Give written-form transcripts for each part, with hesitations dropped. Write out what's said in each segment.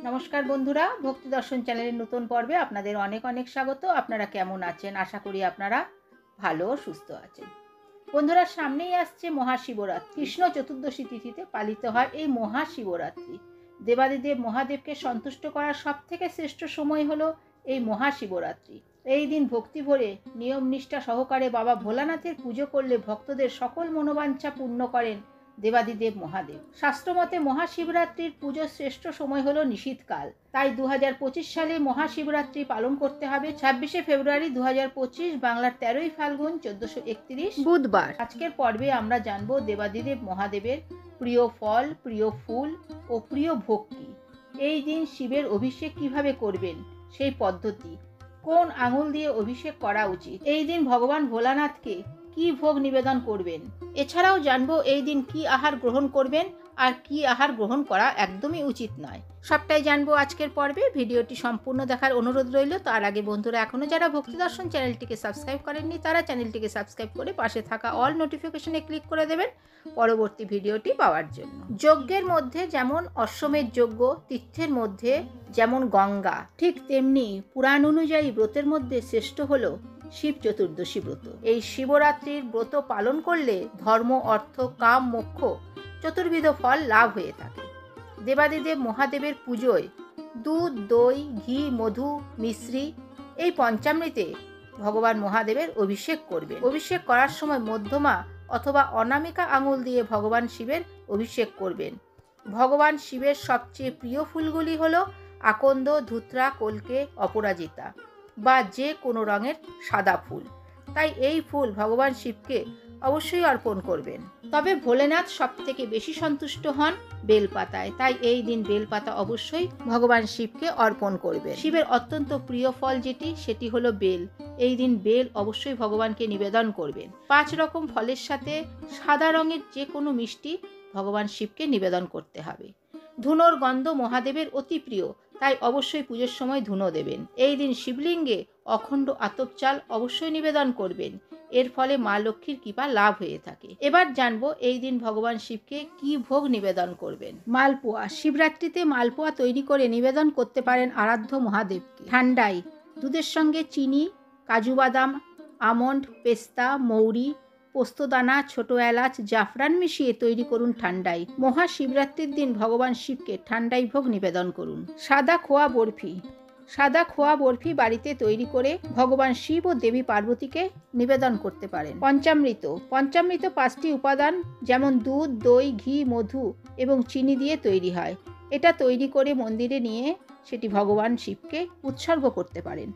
নমস্কার বন্ধুরা, ভক্তি দর্শন চ্যানেলের নতুন পর্বে আপনাদের অনেক অনেক স্বাগত। আপনারা কেমন আছেন? আশা করি আপনারা ভালো ও সুস্থ আছেন। বন্ধুরা, সামনেই আসছে মহাশিবরাত্রি। কৃষ্ণ চতুর্দশী তিথিতে পালিত হয় এই মহাশিবরাত্রি। দেবাদিদেব মহাদেবকে সন্তুষ্ট করার সবথেকে শ্রেষ্ঠ সময় হলো এই মহাশিবরাত্রি। এই দিন ভক্তি ভরে নিয়ম নিষ্ঠা সহকারে বাবা ভোলানাথের পুজো করলে ভক্তদের সকল মনোবাঞ্ছা পূর্ণ করেন দেবাদিদেব মহাদেব। শাস্ত্রমতে মহাশিবরাত্রির পুজোর শ্রেষ্ঠ সময় হলো নিশীথকাল। তাই 2025 সালে মহাশিবরাত্রি পালন করতে হবে 26শে ফেব্রুয়ারি 2025, বাংলার 13ই ফাল্গুন 1431 বুধবার। আজকের পর্বে আমরা জানবো দেবাদিদেব মহাদেবের প্রিয় ফল, প্রিয় ফুল ও প্রিয় ভোগ কি। এই দিন শিবের অভিষেক কিভাবে করবেন সেই পদ্ধতি, কোন আঙুল দিয়ে অভিষেক করা উচিত, এই দিন ভগবান ভোলানাথকে কি ভোগ নিবেদন করবেন, এছাড়াও জানবো এই দিন কি আহার গ্রহণ করবেন আর কি আহার গ্রহণ করা একদমই উচিত নয়। সবটাই জানবো আজকের পর্বে। ভিডিওটি সম্পূর্ণ দেখার অনুরোধ রইল। তার আগে বন্ধুরা, এখনো যারা ভক্তি দর্শন চ্যানেলটিকে সাবস্ক্রাইব করেননি তারা চ্যানেলটিকে সাবস্ক্রাইব করে পাশে থাকা অল নোটিফিকেশনে ক্লিক করে দেবেন পরবর্তী ভিডিওটি পাওয়ার জন্য। যজ্ঞের মধ্যে যেমন অশ্বমেধ যজ্ঞ, তীর্থের মধ্যে যেমন গঙ্গা, ঠিক তেমনি পুরাণ অনুযায়ী ব্রতের মধ্যে শ্রেষ্ঠ হলো শিব চতুর্দশী ব্রত। এই শিবরাত্রির ব্রত পালন করলে ধর্ম, অর্থ, কাম, মোক্ষ চতুর্বিধ ফল লাভ হয়ে থাকে। দেবাদিদেব মহাদেবের পুজোয় দুধ, দই, ঘি, মধু, মিশ্রি এই পঞ্চামৃতে ভগবান মহাদেবের অভিষেক করবেন। অভিষেক করার সময় মধ্যমা অথবা অনামিকা আঙুল দিয়ে ভগবান শিবের অভিষেক করবেন। ভগবান শিবের সবচেয়ে প্রিয় ফুলগুলি হলো আকন্দ, ধুত্রা, কলকে, অপরাজিতা বা যে কোনো রঙের সাদা ফুল। তাই এই ফুল ভগবান শিবকে অবশ্যই অর্পণ করবেন। তবে ভোলেনাথ সব থেকে বেশি সন্তুষ্ট হন বেলপাতায়, তাই এই দিন বেলপাতা অবশ্যই ভগবান শিবকে অর্পণ করবেন। শিবের অত্যন্ত প্রিয় ফল যেটি, সেটি হলো বেল। এই দিন বেল অবশ্যই ভগবানকে নিবেদন করবেন। 5 রকম ফলের সাথে সাদা রঙের যে কোনো মিষ্টি ভগবান শিবকে নিবেদন করতে হবে। ধুনোর গন্ধ মহাদেবের অতি প্রিয়, তাই অবশ্যই পুজোর সময় ধুনো দেবেন। এই দিন শিবলিঙ্গে অখণ্ড আতপ চাল অবশ্যই নিবেদন করবেন। এর ফলে মা লক্ষ্মীর কৃপা লাভ হয়ে থাকে। এবার জানবো এই দিন ভগবান শিবকে কি ভোগ নিবেদন করবেন। মালপোয়া। শিবরাত্রিতে মালপোয়া তৈরি করে নিবেদন করতে পারেন আরাধ্য মহাদেবকে। ঠান্ডাই দুধের সঙ্গে চিনি, কাজু বাদাম, আমন্ড, পেস্তা, মৌরি, পোস্তদানা, ছোট এলাচ, জাফরান মিশিয়ে তৈরি করুন ঠান্ডাই। মহাশিবরাত্রির দিন ভগবান শিবকে ঠান্ডাই ভোগ নিবেদন করুন। সাদা খোয়া বরফি। সাদা খোয়া বরফি বাড়িতে তৈরি করে ভগবান শিব ও দেবী পার্বতীকে নিবেদন করতে পারেন। পঞ্চামৃত। পঞ্চামৃত 5টি উপাদান যেমন দুধ, দই, ঘি, মধু এবং চিনি দিয়ে তৈরি হয়। এটা তৈরি করে মন্দিরে নিয়ে সেটি ভগবান শিবকে উৎসর্গ করতে পারেন।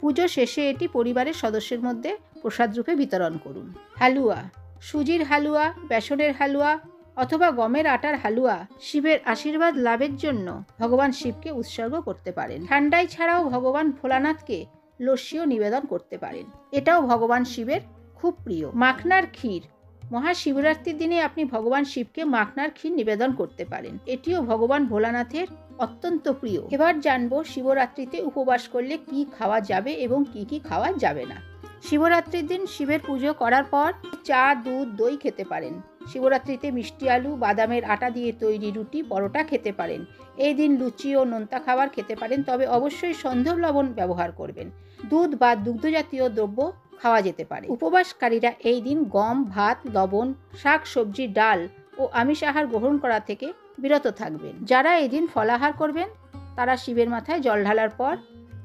পুজো শেষে এটি পরিবারের সদস্যের মধ্যে প্রসাদ রূপে বিতরণ করুন। হালুয়া। সুজির হালুয়া, বেসনের হালুয়া অথবা গমের আটার হালুয়া শিবের আশীর্বাদ লাভের জন্য ভগবান শিবকে উৎসর্গ করতে পারেন। ঠান্ডাই ছাড়াও ভগবান ভোলানাথকে লস্যিও নিবেদন করতে পারেন। এটাও ভগবান শিবের খুব প্রিয়। মাখনার ক্ষীর। মহাশিবরাত্রির দিনে আপনি ভগবান শিবকে মাখনার ক্ষীর নিবেদন করতে পারেন। এটিও ভগবান ভোলানাথের অত্যন্ত প্রিয়। এবার জানবো শিবরাত্রিতে উপবাস করলে কি খাওয়া যাবে এবং কি কি খাওয়া যাবে না। শিবরাত্রির দিন শিবের পুজো করার পর চা, দুধ, দই খেতে পারেন। শিবরাত্রিতে মিষ্টি আলু, বাদামের আটা দিয়ে তৈরি রুটি, পরোটা খেতে পারেন। এই দিন লুচি ও নোনতা খাবার খেতে পারেন, তবে অবশ্যই সন্ধব লবণ ব্যবহার করবেন। দুধ বা দুগ্ধজাতীয় দ্রব্য খাওয়া যেতে পারে। উপবাসকারীরা এই দিন গম, ভাত, লবণ, শাক, সবজি, ডাল ও আমিষ আহার গ্রহণ করা থেকে বিরত থাকবেন। যারা এই দিন ফলাহার করবেন তারা শিবের মাথায় জল ঢালার পর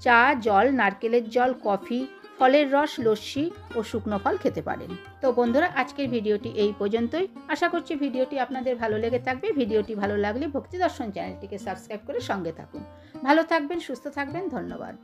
চা, জল, নারকেলের জল, কফি, ফলের রস, লস্যি ও শুকনো ফল খেতে পারেন। তো বন্ধুরা, আজকের ভিডিওটি এই পর্যন্তই। আশা করছি ভিডিওটি আপনাদের ভালো লেগে থাকবে। ভিডিওটি ভালো লাগলে ভক্তি দর্শন চ্যানেলটিকে সাবস্ক্রাইব করে সঙ্গে থাকুন। ভালো থাকবেন, সুস্থ থাকবেন। ধন্যবাদ।